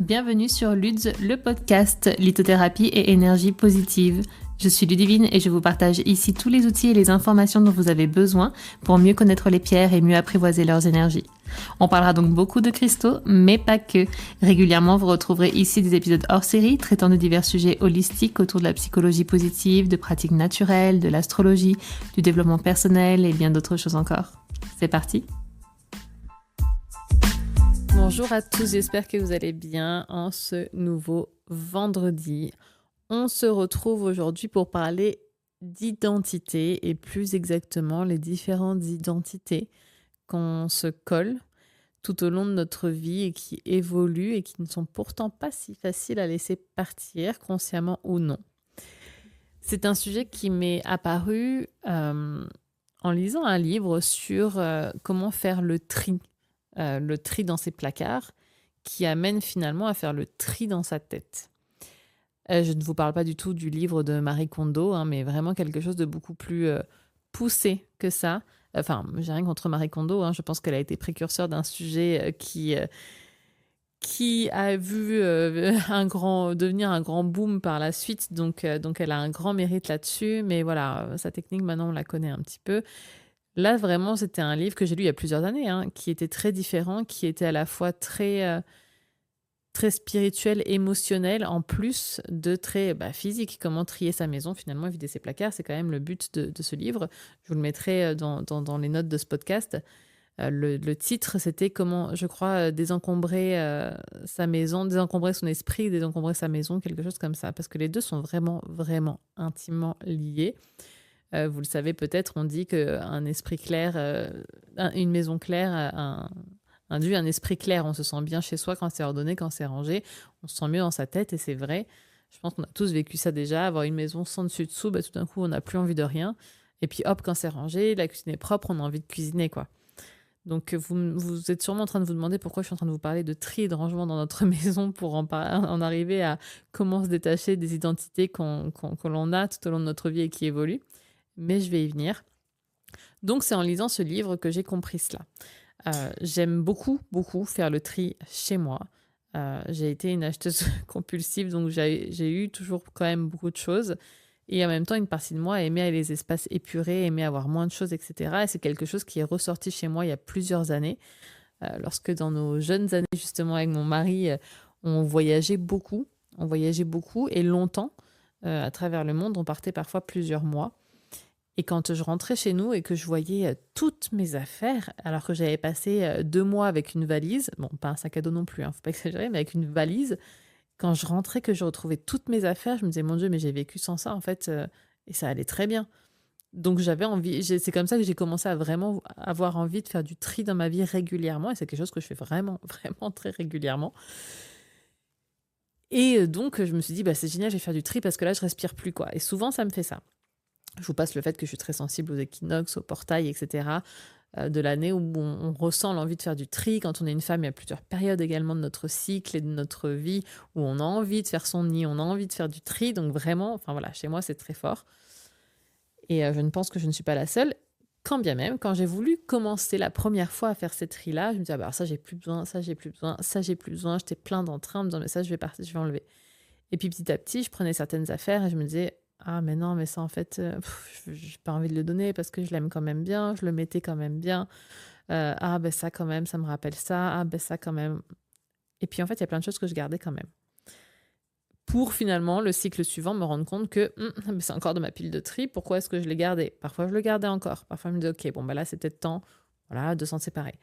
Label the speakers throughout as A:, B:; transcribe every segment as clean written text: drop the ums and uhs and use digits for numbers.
A: Bienvenue sur Luds, le podcast lithothérapie et énergie positive. Je suis Ludivine et je vous partage ici tous les outils et les informations dont vous avez besoin pour mieux connaître les pierres et mieux apprivoiser leurs énergies. On parlera donc beaucoup de cristaux, mais pas que. Régulièrement, vous retrouverez ici des épisodes hors série traitant de divers sujets holistiques autour de la psychologie positive, de pratiques naturelles, de l'astrologie, du développement personnel et bien d'autres choses encore. C'est parti! Bonjour à tous, j'espère que vous allez bien en ce nouveau vendredi. On se retrouve aujourd'hui pour parler d'identité et plus exactement les différentes identités qu'on se colle tout au long de notre vie et qui évoluent et qui ne sont pourtant pas si faciles à laisser partir, consciemment ou non. C'est un sujet qui m'est apparu en lisant un livre sur comment faire le tri dans ses placards, qui amène finalement à faire le tri dans sa tête. Je ne vous parle pas du tout du livre de Marie Kondo, mais vraiment quelque chose de beaucoup plus poussé que ça. Enfin, j'ai rien contre Marie Kondo, je pense qu'elle a été précurseur d'un sujet qui a vu devenir un grand boom par la suite, donc elle a un grand mérite là-dessus, mais voilà, sa technique maintenant on la connaît un petit peu. Là, vraiment, c'était un livre que j'ai lu il y a plusieurs années, qui était très différent, qui était à la fois très, très spirituel, émotionnel, en plus de très physique. Comment trier sa maison, finalement, et vider ses placards, c'est quand même le but de ce livre. Je vous le mettrai dans les notes de ce podcast. Le titre, c'était comment, je crois, désencombrer sa maison, désencombrer son esprit, désencombrer sa maison, quelque chose comme ça. Parce que les deux sont vraiment, vraiment intimement liés. Vous le savez peut-être, on dit qu'un esprit clair, une maison claire induit un esprit clair. On se sent bien chez soi quand c'est ordonné, quand c'est rangé. On se sent mieux dans sa tête et c'est vrai. Je pense qu'on a tous vécu ça déjà. Avoir une maison sans dessus-dessous, tout d'un coup, on n'a plus envie de rien. Et puis hop, quand c'est rangé, la cuisine est propre, on a envie de cuisiner, quoi. Donc vous êtes sûrement en train de vous demander pourquoi je suis en train de vous parler de tri et de rangement dans notre maison pour en arriver à comment se détacher des identités que l'on a tout au long de notre vie et qui évoluent. Mais je vais y venir. Donc, c'est en lisant ce livre que j'ai compris cela. J'aime beaucoup, beaucoup faire le tri chez moi. J'ai été une acheteuse compulsive, donc j'ai eu toujours quand même beaucoup de choses. Et en même temps, une partie de moi aimait les espaces épurés, aimait avoir moins de choses, etc. Et c'est quelque chose qui est ressorti chez moi il y a plusieurs années. Lorsque dans nos jeunes années, justement, avec mon mari, on voyageait beaucoup. Et longtemps, à travers le monde. On partait parfois plusieurs mois. Et quand je rentrais chez nous et que je voyais toutes mes affaires, alors que j'avais passé 2 mois avec une valise, bon, pas un sac à dos non plus, faut pas exagérer, mais avec une valise, quand je rentrais, que je retrouvais toutes mes affaires, je me disais, mon Dieu, mais j'ai vécu sans ça, en fait, et ça allait très bien. Donc j'avais envie, c'est comme ça que j'ai commencé à vraiment avoir envie de faire du tri dans ma vie régulièrement, et c'est quelque chose que je fais vraiment, vraiment très régulièrement. Et donc, je me suis dit, c'est génial, je vais faire du tri parce que là, je respire plus, quoi. Et souvent, ça me fait ça. Je vous passe le fait que je suis très sensible aux équinoxes, aux portails, etc. De l'année où on ressent l'envie de faire du tri. Quand on est une femme, il y a plusieurs périodes également de notre cycle et de notre vie où on a envie de faire son nid, on a envie de faire du tri. Donc vraiment, chez moi, c'est très fort. Et je ne pense que je ne suis pas la seule. Quand bien même, quand j'ai voulu commencer la première fois à faire ces tris-là, je me disais, ça, j'ai plus besoin, ça, j'ai plus besoin, ça, j'ai plus besoin. J'étais plein d'entrain en me disant, mais ça, je vais enlever. Et puis petit à petit, je prenais certaines affaires et je me disais, ah mais non, mais ça en fait, j'ai pas envie de le donner parce que je l'aime quand même bien, je le mettais quand même bien. Ça quand même, ça me rappelle ça. Ça quand même. Et puis en fait, il y a plein de choses que je gardais quand même. Pour finalement, le cycle suivant, me rendre compte que c'est encore de ma pile de tri, pourquoi est-ce que je l'ai gardé? Parfois, je le gardais encore. Parfois, je me disais, ok, là, c'est peut-être temps de s'en séparer.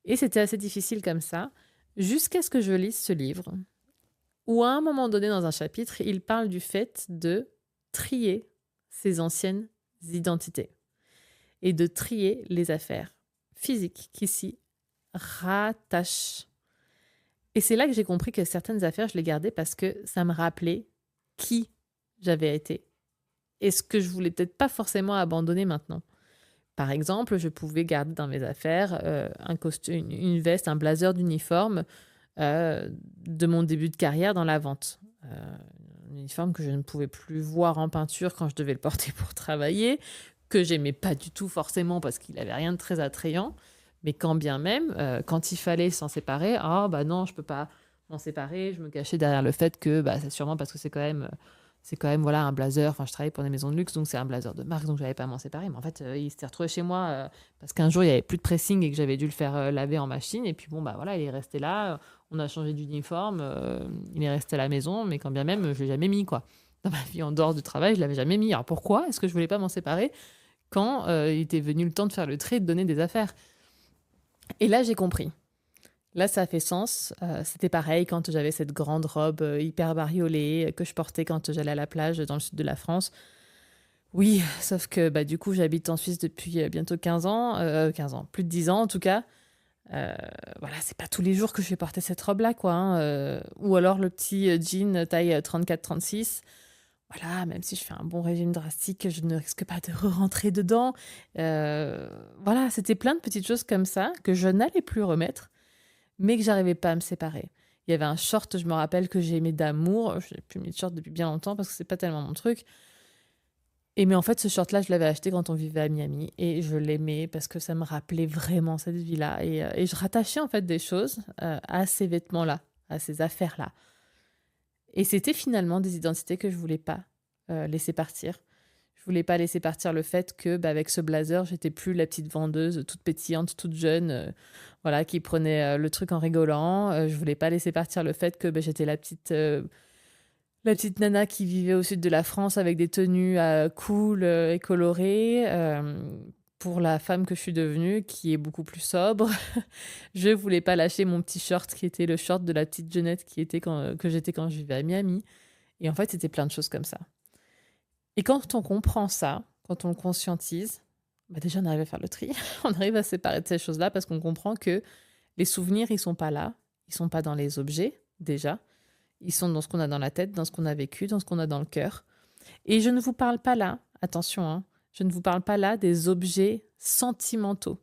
A: Et c'était assez difficile comme ça, jusqu'à ce que je lise ce livre, où à un moment donné dans un chapitre, il parle du fait de trier ses anciennes identités et de trier les affaires physiques qui s'y rattachent. Et c'est là que j'ai compris que certaines affaires, je les gardais parce que ça me rappelait qui j'avais été et ce que je voulais peut-être pas forcément abandonner maintenant. Par exemple, je pouvais garder dans mes affaires un costume, une veste, un blazer d'uniforme de mon début de carrière dans la vente. Un uniforme que je ne pouvais plus voir en peinture quand je devais le porter pour travailler, que j'aimais pas du tout forcément parce qu'il avait rien de très attrayant, mais quand bien même, quand il fallait s'en séparer, non, je peux pas m'en séparer. Je me cachais derrière le fait que c'est sûrement parce que c'est quand même voilà, un blazer. Enfin, je travaille pour des maisons de luxe, donc c'est un blazer de marque, donc j'avais pas à m'en séparer. Mais en fait, il s'était retrouvé chez moi parce qu'un jour, il y avait plus de pressing et que j'avais dû le faire laver en machine. Et puis bon, voilà, il est resté là. On a changé d'uniforme. Il est resté à la maison, mais quand bien même, je l'ai jamais mis, quoi. Dans ma vie en dehors du travail, je l'avais jamais mis. Alors pourquoi est-ce que je voulais pas m'en séparer quand il était venu le temps de faire le tri et de donner des affaires? Et là, j'ai compris. Là, ça a fait sens. C'était pareil quand j'avais cette grande robe hyper bariolée que je portais quand j'allais à la plage dans le sud de la France. Oui, sauf que du coup, j'habite en Suisse depuis bientôt 15 ans. 15 ans, plus de 10 ans en tout cas. Euh, voilà, c'est pas tous les jours que je vais porter cette robe-là, quoi, hein. Ou alors le petit jean taille 34-36. Voilà, même si je fais un bon régime drastique, je ne risque pas de re-rentrer dedans. Voilà, c'était plein de petites choses comme ça que je n'allais plus remettre, mais que j'arrivais pas à me séparer. Il y avait un short, je me rappelle, que j'ai aimé d'amour. Je n'ai plus mis de short depuis bien longtemps parce que c'est pas tellement mon truc. Et mais en fait, ce short-là, je l'avais acheté quand on vivait à Miami et je l'aimais parce que ça me rappelait vraiment cette vie-là. Et je rattachais en fait des choses à ces vêtements-là, à ces affaires-là. Et c'était finalement des identités que je voulais pas laisser partir. Je voulais pas laisser partir le fait que, avec ce blazer, j'étais plus la petite vendeuse toute pétillante, toute jeune, voilà, qui prenait le truc en rigolant. Je voulais pas laisser partir le fait que j'étais la petite nana qui vivait au sud de la France avec des tenues cool et colorées. Pour la femme que je suis devenue, qui est beaucoup plus sobre, je voulais pas lâcher mon petit short qui était le short de la petite jeunette que j'étais quand je vivais à Miami. Et en fait, c'était plein de choses comme ça. Et quand on comprend ça, quand on le conscientise, déjà on arrive à faire le tri, on arrive à séparer de ces choses-là parce qu'on comprend que les souvenirs, ils sont pas là, ils sont pas dans les objets, déjà, ils sont dans ce qu'on a dans la tête, dans ce qu'on a vécu, dans ce qu'on a dans le cœur. Et je ne vous parle pas là, attention, hein, je ne vous parle pas là des objets sentimentaux,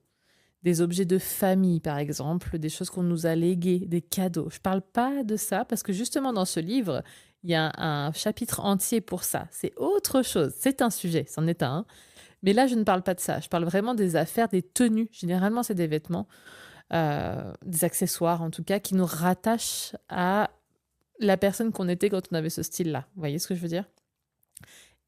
A: des objets de famille, par exemple, des choses qu'on nous a léguées, des cadeaux. Je parle pas de ça parce que justement dans ce livre, il y a un chapitre entier pour ça. C'est autre chose. C'est un sujet, c'en est un. Mais là, je ne parle pas de ça. Je parle vraiment des affaires, des tenues. Généralement, c'est des vêtements, des accessoires en tout cas, qui nous rattachent à la personne qu'on était quand on avait ce style-là. Vous voyez ce que je veux dire?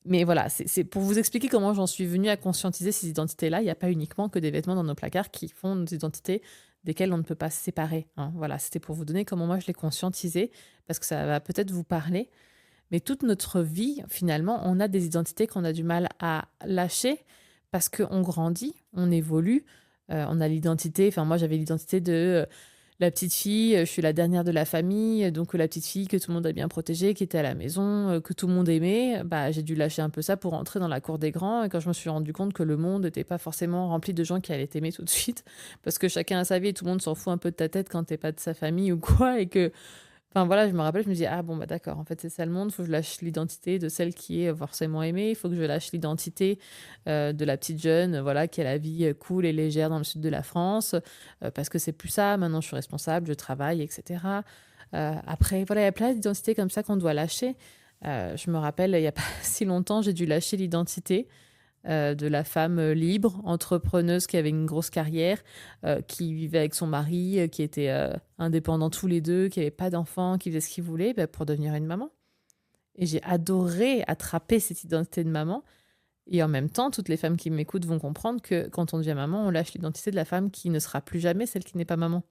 A: Mais voilà, c'est pour vous expliquer comment j'en suis venue à conscientiser ces identités-là. Il n'y a pas uniquement que des vêtements dans nos placards qui font nos identités desquelles on ne peut pas se séparer, hein. Voilà, c'était pour vous donner comment moi je l'ai conscientisé, parce que ça va peut-être vous parler. Mais toute notre vie, finalement, on a des identités qu'on a du mal à lâcher parce qu'on grandit, on évolue. On a l'identité, enfin moi j'avais l'identité de la petite fille, je suis la dernière de la famille, donc la petite fille que tout le monde a bien protégée, qui était à la maison, que tout le monde aimait. J'ai dû lâcher un peu ça pour entrer dans la cour des grands. Et quand je me suis rendu compte que le monde n'était pas forcément rempli de gens qui allaient t'aimer tout de suite, parce que chacun a sa vie et tout le monde s'en fout un peu de ta tête quand t'es pas de sa famille ou quoi, et que enfin voilà, je me rappelle, je me dis ah bon d'accord, en fait c'est ça le monde, il faut que je lâche l'identité de celle qui est forcément aimée, il faut que je lâche l'identité de la petite jeune, voilà, qui a la vie cool et légère dans le sud de la France, parce que c'est plus ça, maintenant je suis responsable, je travaille, etc. Après, voilà, il y a plein d'identités comme ça qu'on doit lâcher. Je me rappelle, il n'y a pas si longtemps, j'ai dû lâcher l'identité de la femme libre, entrepreneuse qui avait une grosse carrière, qui vivait avec son mari, qui était indépendants tous les deux, qui n'avait pas d'enfants, qui faisait ce qu'il voulait pour devenir une maman. Et j'ai adoré attraper cette identité de maman. Et en même temps, toutes les femmes qui m'écoutent vont comprendre que quand on devient maman, on lâche l'identité de la femme qui ne sera plus jamais celle qui n'est pas maman.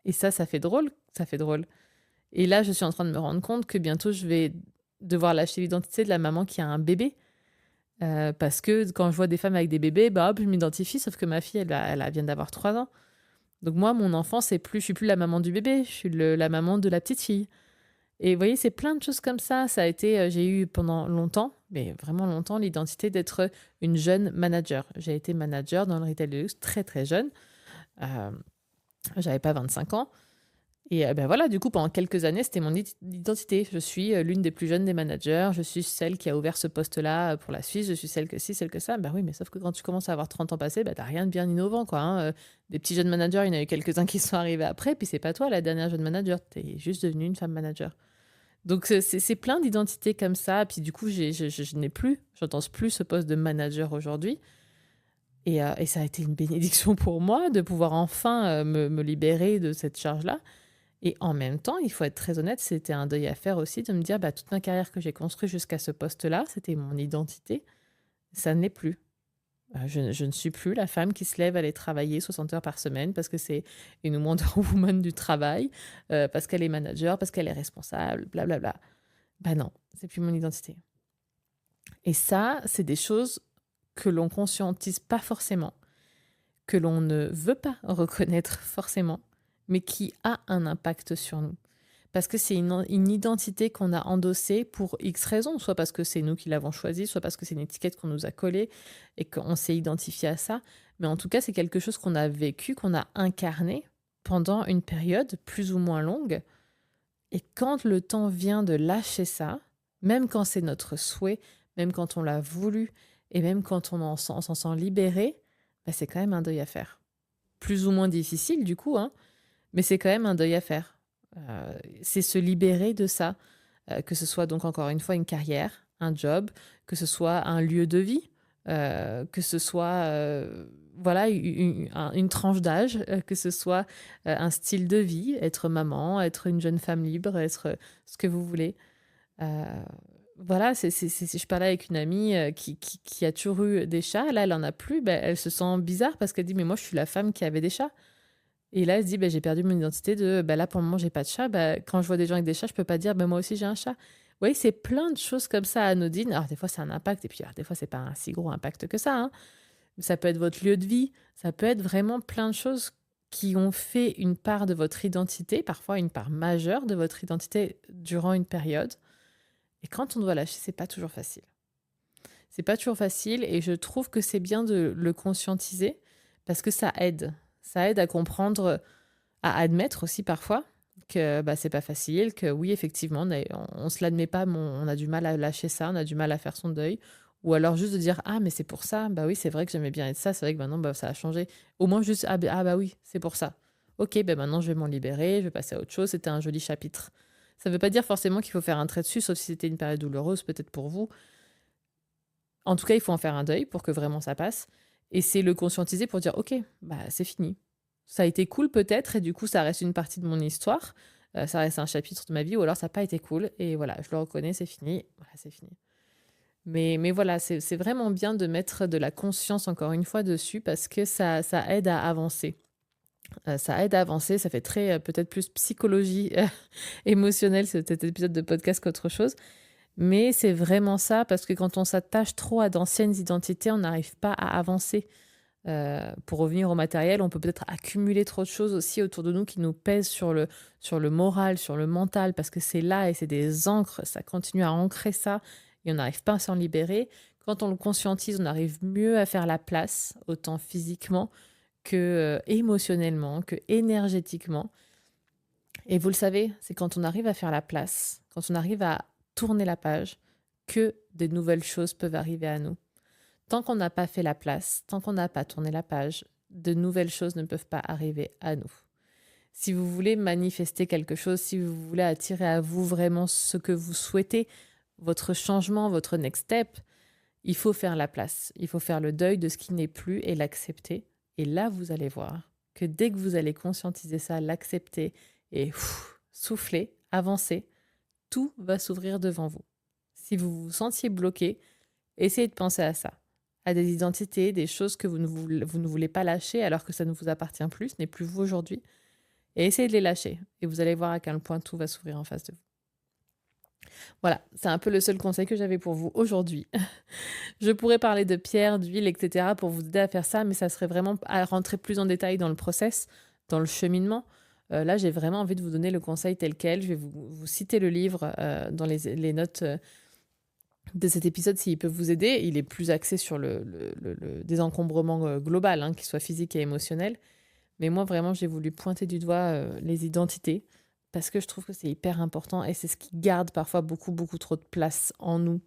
A: Et ça fait drôle, ça fait drôle. Et là, je suis en train de me rendre compte que bientôt, je vais devoir lâcher l'identité de la maman qui a un bébé. Parce que quand je vois des femmes avec des bébés, hop, je m'identifie, sauf que ma fille, elle vient d'avoir 3 ans. Donc moi, mon enfant, je suis plus la maman du bébé, je suis la maman de la petite fille. Et vous voyez, c'est plein de choses comme ça. Ça a été, j'ai eu pendant longtemps, mais vraiment longtemps, l'identité d'être une jeune manager. J'ai été manager dans le retail de luxe très très jeune. J'avais pas 25 ans. Et voilà, du coup, pendant quelques années, c'était mon identité. Je suis l'une des plus jeunes des managers. Je suis celle qui a ouvert ce poste-là pour la Suisse. Je suis celle que ci, celle que ça. Oui, mais sauf que quand tu commences à avoir 30 ans passés, t'as rien de bien innovant, quoi, hein. Des petits jeunes managers, il y en a eu quelques-uns qui sont arrivés après. Puis c'est pas toi la dernière jeune manager. T'es juste devenue une femme manager. Donc c'est plein d'identités comme ça. Puis du coup, j'entends plus ce poste de manager aujourd'hui. Et ça a été une bénédiction pour moi de pouvoir enfin me libérer de cette charge-là. Et en même temps, il faut être très honnête, c'était un deuil à faire aussi de me dire, toute ma carrière que j'ai construite jusqu'à ce poste-là, c'était mon identité, ça ne l'est plus. Je ne suis plus la femme qui se lève, aller travailler 60 heures par semaine parce que c'est une Wonder Woman du travail, parce qu'elle est manager, parce qu'elle est responsable, blablabla. Non, c'est plus mon identité. Et ça, c'est des choses que l'on conscientise pas forcément, que l'on ne veut pas reconnaître forcément, mais qui a un impact sur nous. Parce que c'est une identité qu'on a endossée pour X raisons, soit parce que c'est nous qui l'avons choisie, soit parce que c'est une étiquette qu'on nous a collée et qu'on s'est identifié à ça. Mais en tout cas, c'est quelque chose qu'on a vécu, qu'on a incarné pendant une période plus ou moins longue. Et quand le temps vient de lâcher ça, même quand c'est notre souhait, même quand on l'a voulu, et même quand on s'en sent libéré, c'est quand même un deuil à faire. Plus ou moins difficile du coup, hein, mais c'est quand même un deuil à faire. C'est se libérer de ça, que ce soit donc encore une fois une carrière, un job, que ce soit un lieu de vie, que ce soit voilà une tranche d'âge, que ce soit un style de vie, être maman, être une jeune femme libre, être ce que vous voulez. Euh, voilà, je parlais avec une amie qui a toujours eu des chats, là elle en a plus, elle se sent bizarre parce qu'elle dit mais moi je suis la femme qui avait des chats. Et là, elle se dit, j'ai perdu mon identité de, là, pour le moment, j'ai pas de chat. Quand je vois des gens avec des chats, je peux pas dire, moi aussi, j'ai un chat. Vous voyez, c'est plein de choses comme ça anodines. Alors, des fois, c'est un impact, et puis, alors, des fois, c'est pas un si gros impact que ça, hein. Ça peut être votre lieu de vie, ça peut être vraiment plein de choses qui ont fait une part de votre identité, parfois une part majeure de votre identité durant une période. Et quand on doit lâcher, c'est pas toujours facile. C'est pas toujours facile, et je trouve que c'est bien de le conscientiser, parce que ça aide. Ça aide à comprendre, à admettre aussi parfois que c'est pas facile, que oui, effectivement, on se l'admet pas, mais on a du mal à lâcher ça, on a du mal à faire son deuil. Ou alors juste de dire, ah, mais c'est pour ça, oui, c'est vrai que j'aimais bien être ça, c'est vrai que maintenant, ça a changé. Au moins juste, oui, c'est pour ça. Ok, maintenant je vais m'en libérer, je vais passer à autre chose, c'était un joli chapitre. Ça veut pas dire forcément qu'il faut faire un trait dessus, sauf si c'était une période douloureuse, peut-être pour vous. En tout cas, il faut en faire un deuil pour que vraiment ça passe. Et c'est le conscientiser pour dire, ok, c'est fini. Ça a été cool peut-être, et du coup, ça reste une partie de mon histoire. Ça reste un chapitre de ma vie, ou alors ça n'a pas été cool. Et voilà, je le reconnais, c'est fini. Voilà, c'est fini. Mais voilà, c'est vraiment bien de mettre de la conscience, encore une fois, dessus, parce que ça aide à avancer. Ça aide à avancer, ça fait très, peut-être plus psychologie émotionnelle, cet épisode de podcast qu'autre chose. Mais c'est vraiment ça, parce que quand on s'attache trop à d'anciennes identités, on n'arrive pas à avancer. Pour revenir au matériel, on peut peut-être accumuler trop de choses aussi autour de nous qui nous pèsent sur le moral, sur le mental, parce que c'est là et c'est des encres, ça continue à ancrer ça et on n'arrive pas à s'en libérer. Quand on le conscientise, on arrive mieux à faire la place, autant physiquement que émotionnellement, que énergétiquement. Et vous le savez, c'est quand on arrive à faire la place, quand on arrive à tourner la page, que de nouvelles choses peuvent arriver à nous. Tant qu'on n'a pas fait la place, tant qu'on n'a pas tourné la page, de nouvelles choses ne peuvent pas arriver à nous. Si vous voulez manifester quelque chose, si vous voulez attirer à vous vraiment ce que vous souhaitez, votre changement, votre next step, il faut faire la place. Il faut faire le deuil de ce qui n'est plus et l'accepter. Et là, vous allez voir que dès que vous allez conscientiser ça, l'accepter et souffler, avancer, tout va s'ouvrir devant vous. Si vous vous sentiez bloqué, essayez de penser à ça, à des identités, des choses que vous ne voulez pas lâcher alors que ça ne vous appartient plus, ce n'est plus vous aujourd'hui. Et essayez de les lâcher. Et vous allez voir à quel point tout va s'ouvrir en face de vous. Voilà, c'est un peu le seul conseil que j'avais pour vous aujourd'hui. Je pourrais parler de pierre, d'huile, etc. pour vous aider à faire ça, mais ça serait vraiment à rentrer plus en détail dans le process, dans le cheminement. Là, j'ai vraiment envie de vous donner le conseil tel quel. Je vais vous citer le livre dans les notes de cet épisode s'il peut vous aider. Il est plus axé sur le désencombrement global, hein, qu'il soit physique et émotionnel. Mais moi, vraiment, j'ai voulu pointer du doigt les identités parce que je trouve que c'est hyper important et c'est ce qui garde parfois beaucoup, beaucoup trop de place en nous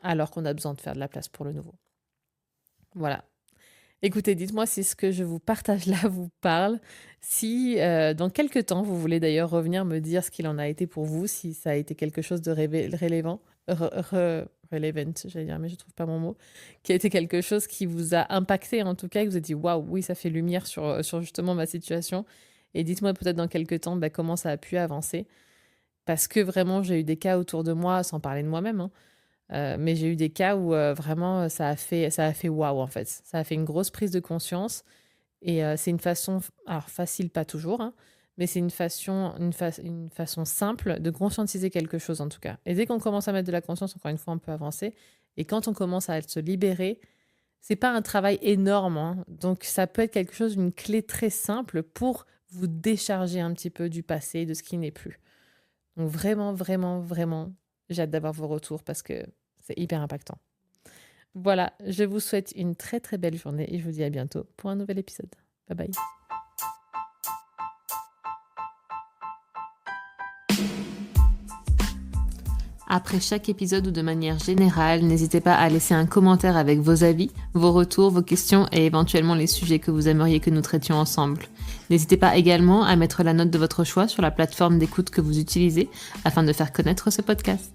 A: alors qu'on a besoin de faire de la place pour le nouveau. Voilà. Écoutez, dites-moi si ce que je vous partage là vous parle. Si dans quelques temps, vous voulez d'ailleurs revenir me dire ce qu'il en a été pour vous, si ça a été quelque chose de relevant, j'allais dire, mais je ne trouve pas mon mot, qui a été quelque chose qui vous a impacté en tout cas, que vous avez dit waouh, oui, ça fait lumière sur justement ma situation. Et dites-moi peut-être dans quelques temps comment ça a pu avancer. Parce que vraiment, j'ai eu des cas autour de moi, sans parler de moi-même, hein, mais j'ai eu des cas où vraiment ça a fait waouh en fait. Ça a fait une grosse prise de conscience et c'est une façon, alors facile pas toujours, hein, mais c'est une façon simple de conscientiser quelque chose en tout cas. Et dès qu'on commence à mettre de la conscience, encore une fois, on peut avancer. Et quand on commence à se libérer, c'est pas un travail énorme, hein, donc ça peut être quelque chose, une clé très simple pour vous décharger un petit peu du passé, de ce qui n'est plus. Donc vraiment, vraiment, vraiment, j'ai hâte d'avoir vos retours parce que c'est hyper impactant. Voilà, je vous souhaite une très très belle journée et je vous dis à bientôt pour un nouvel épisode. Bye bye. Après chaque épisode ou de manière générale, n'hésitez pas à laisser un commentaire avec vos avis, vos retours, vos questions et éventuellement les sujets que vous aimeriez que nous traitions ensemble. N'hésitez pas également à mettre la note de votre choix sur la plateforme d'écoute que vous utilisez afin de faire connaître ce podcast.